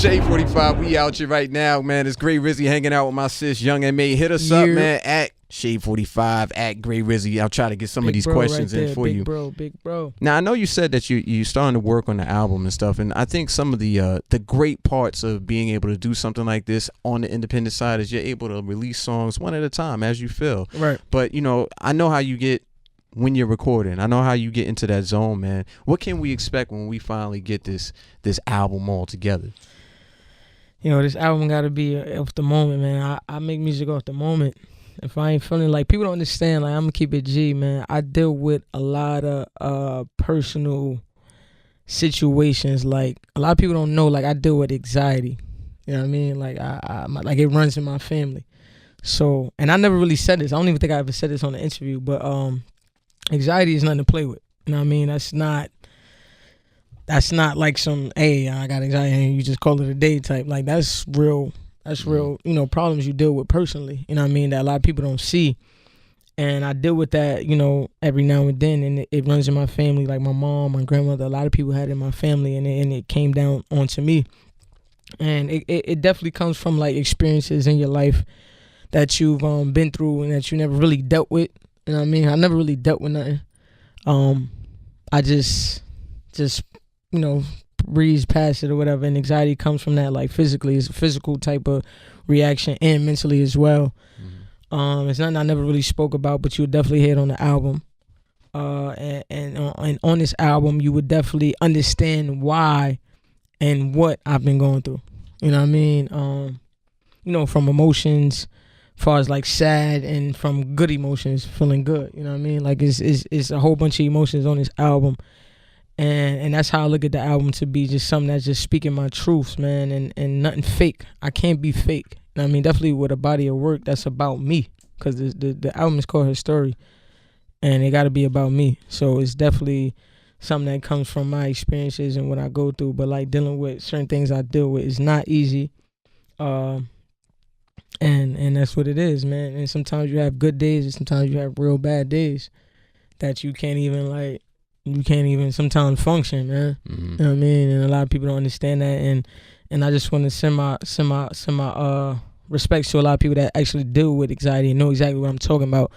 Shade 45, we out here right now, man. It's Gray Rizzy hanging out with my sis, Young M.A. Hit us up, man, at Shade 45, at Gray Rizzy. I'll try to get some of these questions in for you. Big bro. Now, I know you said that you starting to work on the album and stuff, and I think some of the great parts of being able to do something like this on the independent side is you're able to release songs one at a time as you feel. Right. But, you know, I know how you get when you're recording. I know how you get into that zone, man. What can we expect when we finally get this album all together? You know, this album got to be off the moment, man. I make music off the moment. If I ain't feeling like, people don't understand, like, I'm going to keep it G, man. I deal with a lot of personal situations. Like, a lot of people don't know, like, I deal with anxiety. You know what I mean? Like, like it runs in my family. So, and I never really said this. I don't even think I ever said this on the interview, but anxiety is nothing to play with. You know what I mean? That's not like some, hey, I got anxiety and you just call it a day type. Like, that's real, you know, problems you deal with personally, you know what I mean, that a lot of people don't see. And I deal with that, you know, every now and then, and it runs in my family. Like my mom, my grandmother, a lot of people had it in my family, and it came down onto me. And it definitely comes from, like, experiences in your life that you've been through and that you never really dealt with. You know what I mean? I never really dealt with nothing. I just you know, breeze past it or whatever. And anxiety comes from that, like, physically. It's a physical type of reaction and mentally as well. Mm-hmm. It's nothing I never really spoke about, but you would definitely hear it on the album. And on this album, you would definitely understand why and what I've been going through. You know what I mean? You know, from emotions, as far as, like, sad, and from good emotions, feeling good. You know what I mean? Like, it's a whole bunch of emotions on this album. And that's how I look at the album, to be just something that's just speaking my truths, man, and nothing fake. I can't be fake. You know what I mean? Definitely with a body of work that's about me, because the album is called Her Story, and it got to be about me. So it's definitely something that comes from my experiences and what I go through. But, like, dealing with certain things I deal with is not easy. And that's what it is, man. And sometimes you have good days, and sometimes you have real bad days that you can't even sometimes function, man. Mm-hmm. You know what I mean? And a lot of people don't understand that. And I just want to send my respects to a lot of people that actually deal with anxiety and know exactly what I'm talking about.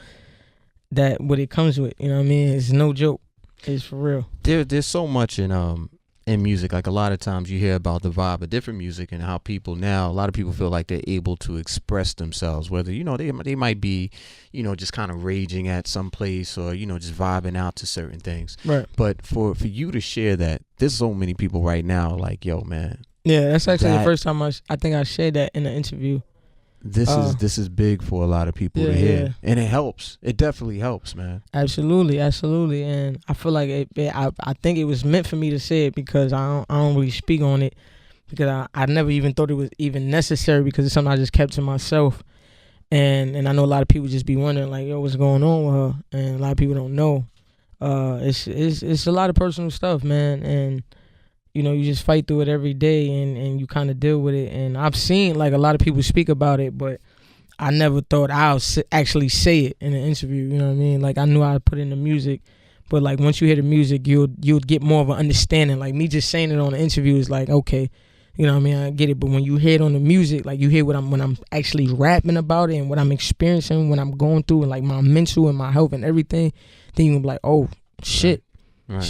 That what it comes with, you know what I mean? It's no joke. It's for real. There's so much in music. Like, a lot of times you hear about the vibe of different music and how people now, a lot of people feel like they're able to express themselves, whether, you know, they might be, you know, just kind of raging at some place, or, you know, just vibing out to certain things. Right. But for you to share that, there's so many people right now like, yo, man. Yeah, that's actually the first time I think I shared that in an interview. This is big for a lot of people to hear. Yeah. And it helps. It definitely helps, man. Absolutely. And I feel like I think it was meant for me to say it, because I don't really speak on it, because I never even thought it was even necessary, because it's something I just kept to myself. And I know a lot of people just be wondering, like, yo, what's going on with her? And a lot of people don't know. It's a lot of personal stuff, man. And, you know, you just fight through it every day, and you kind of deal with it. And I've seen, like, a lot of people speak about it, but I never thought I'll actually say it in an interview. You know what I mean? Like, I knew I'd put in the music, but, like, once you hear the music, you'll get more of an understanding. Like, me just saying it on the interview is like, okay, you know what I mean? I get it. But when you hear it on the music, like, you hear when I'm actually rapping about it and what I'm experiencing, when I'm going through, and, like, my mental and my health and everything, then you'll be like, oh, shit. Right.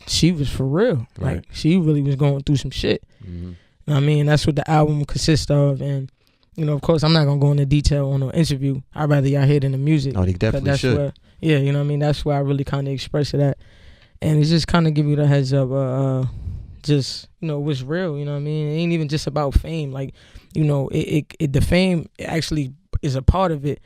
She was for real. Right. Like, she really was going through some shit. Mm-hmm. You know what I mean? That's what the album consists of. And, you know, of course, I'm not going to go into detail on an interview. I'd rather y'all hear it in the music. Oh, they definitely should. Where, yeah, you know what I mean? That's where I really kind of express it at. And it's just kind of give you the heads up, just, you know, what's real, you know what I mean? It ain't even just about fame. Like, you know, the fame actually is a part of it,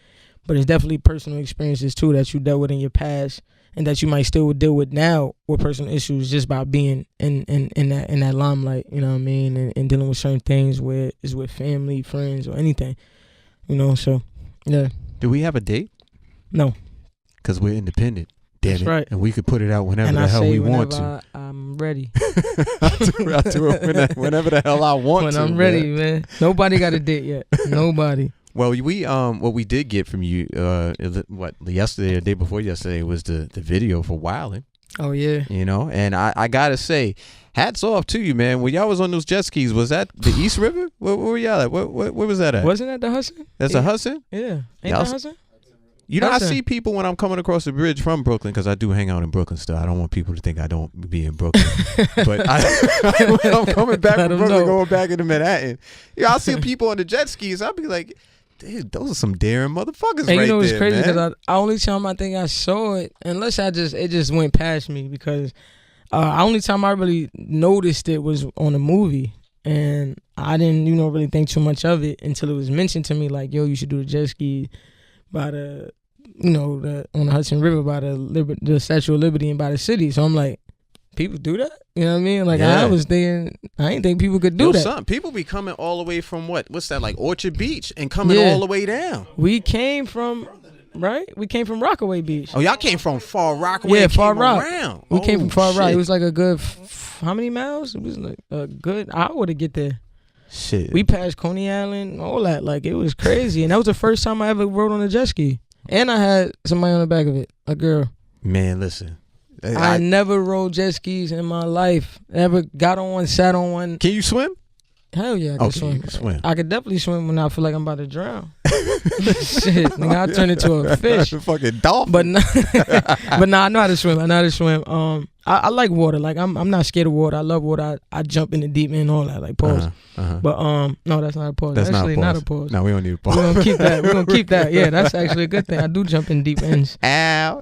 but it's definitely personal experiences, too, that you dealt with in your past, and that you might still deal with now with personal issues, just by being in that limelight, you know what I mean, and dealing with certain things where it's with family, friends, or anything, you know. So, yeah. Do we have a date? No, because we're independent. Damn That's it. right. And we could put it out whenever the hell we want to. I'm ready. I do it whenever the hell I want to. When I'm ready, man. Nobody got a date yet. Nobody. Well, what we did get from you, yesterday or day before yesterday, was the video for Wahlinn. Oh yeah. You know, and I gotta say, hats off to you, man. When y'all was on those jet skis, was that the East River? Where were y'all at? Where was that at? Wasn't that the Hudson? That's a Hudson? Yeah. Ain't that Hudson? You know, Hudson. I see people when I'm coming across the bridge from Brooklyn, because I do hang out in Brooklyn still. I don't want people to think I don't be in Brooklyn. But when I'm coming back from Brooklyn, going back into Manhattan, I see people on the jet skis. I'll be like, dude, those are some daring motherfuckers and right there, you know, it's crazy because I only time I think I saw it, unless it just went past me, because only time I really noticed it was on a movie. And I didn't, really think too much of it until it was mentioned to me, like, yo, you should do the jet ski by the, on the Hudson River by the Statue of Liberty and by the city. So I'm like, people do that? You know what I mean? Like, I was thinking, I didn't think people could do that. Some people be coming all the way from what's that, like Orchard Beach, and coming all the way down. We came from, right? We came from Rockaway Beach. Oh, y'all came from Far Rockaway? Yeah, Far Rock. Around. We came from Far Rock. It was like a good, how many miles? It was like a good hour to get there. Shit. We passed Coney Island, all that. Like, it was crazy. And that was the first time I ever rode on a jet ski. And I had somebody on the back of it, a girl. Man, listen. I never rode jet skis in my life. Never got on one, sat on one. Can you swim? Hell yeah, I can swim. You can swim. I could definitely swim when I feel like I'm about to drown. Shit, nigga, I'll turn into a fish. A fucking dolphin. But nah, I know how to swim. I like water. Like, I'm not scared of water. I love water. I jump in the deep end and all that. Like, pause. But no, that's not a pause. That's actually not a pause. No, we don't need a pause. We're gonna keep that. We're gonna keep that. Yeah, that's actually a good thing. I do jump in deep ends. Ow.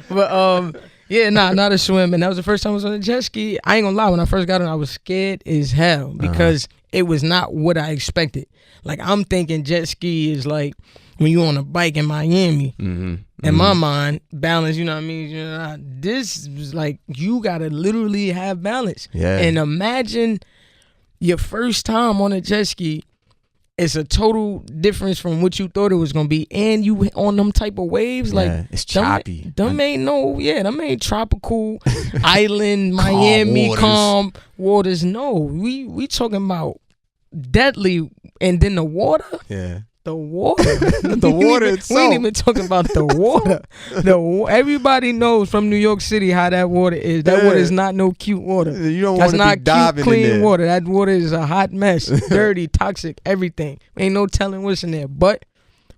But yeah, not a swim. And that was the first time I was on a jet ski. I ain't gonna lie, when I first got on, I was scared as hell because it was not what I expected. Like, I'm thinking jet ski is like when you on a bike in Miami. In my mind, balance, you know what I mean? This is like, you gotta literally have balance. Yeah. And imagine your first time on a jet ski. It's a total difference from what you thought it was gonna be, and you on them type of waves. Yeah, like, it's choppy. Them ain't tropical island Miami calm waters. No, we talking about deadly, and then the water. Yeah. The water. The water itself. We ain't even talking about the water. Everybody knows from New York City how that water is. That water is not no cute water. You don't want to be diving cute, clean in there. water. That water is a hot mess. Dirty, toxic, everything. Ain't no telling what's in there. But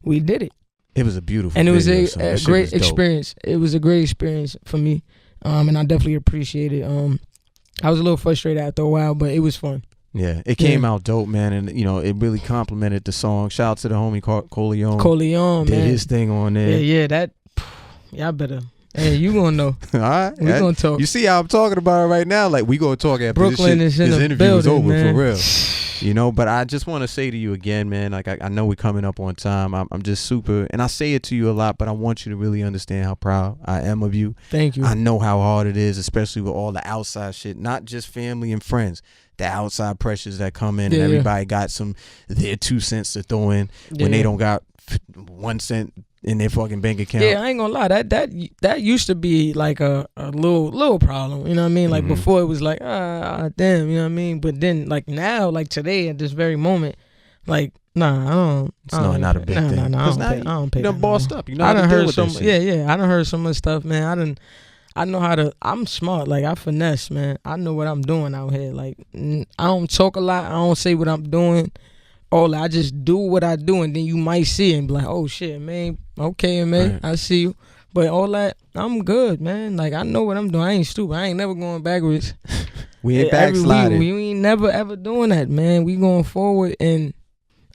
we did it. It was a beautiful and it was video, a great experience. It was a great experience for me. And I definitely appreciate it. I was a little frustrated after a while, but it was fun. Yeah, it came out dope, man, and it really complimented the song. Shout out to the homie Coleon. Did his thing on there. Yeah, y'all better. Hey, you gonna know. All right, we gonna talk. You see how I'm talking about it right now? Like, we gonna talk after Brooklyn this interview building, is over, man. for real. But I just want to say to you again, man. Like, I know we're coming up on time. I'm just super, and I say it to you a lot, but I want you to really understand how proud I am of you. Thank you. I know how hard it is, especially with all the outside shit, not just family and friends. The outside pressures that come in, and everybody got their 2 cents to throw in when they don't got 1 cent in their fucking bank account. Yeah, I ain't gonna lie. That used to be like a little problem. You know what I mean? Like, before it was like, damn, you know what I mean? But then, like, now, like today at this very moment, like, nah, I don't. It's not a big thing. Nah, I don't pay. You done bossed up. You know I how to done deal heard with some. that shit. Yeah. I done heard some of the stuff, man. I know how to. I'm smart. Like, I finesse, man. I know what I'm doing out here. Like, I don't talk a lot. I don't say what I'm doing. I just do what I do, and then you might see it and be like, oh shit, man. Okay, man. Right. I see you. But all that, I'm good, man. Like, I know what I'm doing. I ain't stupid. I ain't never going backwards. We ain't backsliding. We ain't never ever doing that, man. We going forward, and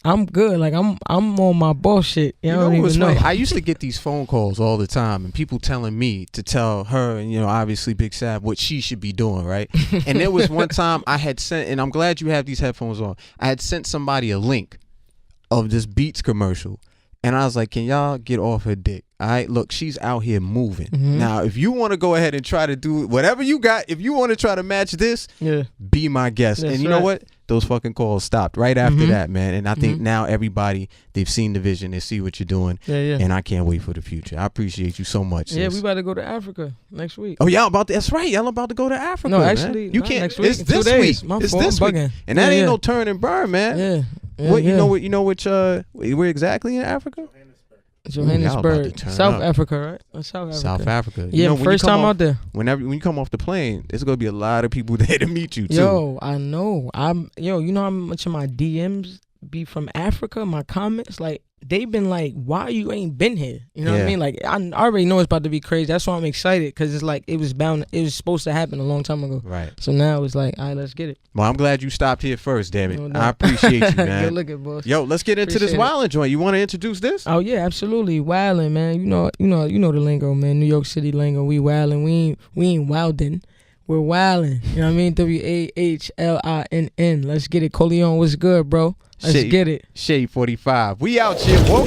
I'm good. Like, I'm on my bullshit. You know what funny? I used to get these phone calls all the time, and people telling me to tell her, and obviously Big Sav, what she should be doing, right? And there was one time I had sent, and I'm glad you have these headphones on. I had sent somebody a link of this Beats commercial, and I was like, can y'all get off her dick? All right, look, she's out here moving. Now, if you want to go ahead and try to do whatever you got, if you want to try to match this, be my guest. That's and you know what? Those fucking calls stopped right after that, man. And I think now everybody, they've seen the vision, they see what you're doing. Yeah. And I can't wait for the future. I appreciate you so much. Yeah, sis. we about to go to Africa next week. Oh, that's right. Y'all about to go to Africa. No, actually, man. You can't. Next week. It's this week. It's this week. And that ain't no turn and burn, man. Yeah. What you know which where exactly in Africa? Johannesburg, South Africa, right? South Africa. Yeah, you know, first time out there. When you come off the plane, there's gonna be a lot of people there to meet you too. Yo, I know. You know how much of my DMs be from Africa? My comments, like, they've been like, "Why you ain't been here?" You know what I mean? Like, I already know it's about to be crazy. That's why I'm excited, because it's like it was supposed to happen a long time ago. Right. So now it's like, all right, let's get it. Well, I'm glad you stopped here first, damn it. No, I appreciate you, man. Good looking, boss. Yo, let's get into this Wahlinn joint. You want to introduce this? Oh yeah, absolutely. Wahlinn, man. You know the lingo, man. New York City lingo. We Wahlinn. We ain't wildin'. We're Wahlinn. You know what I mean? WAHLINN. Let's get it. Coleon, what's good, bro? Let's get it. Shade 45. We out here, whoa.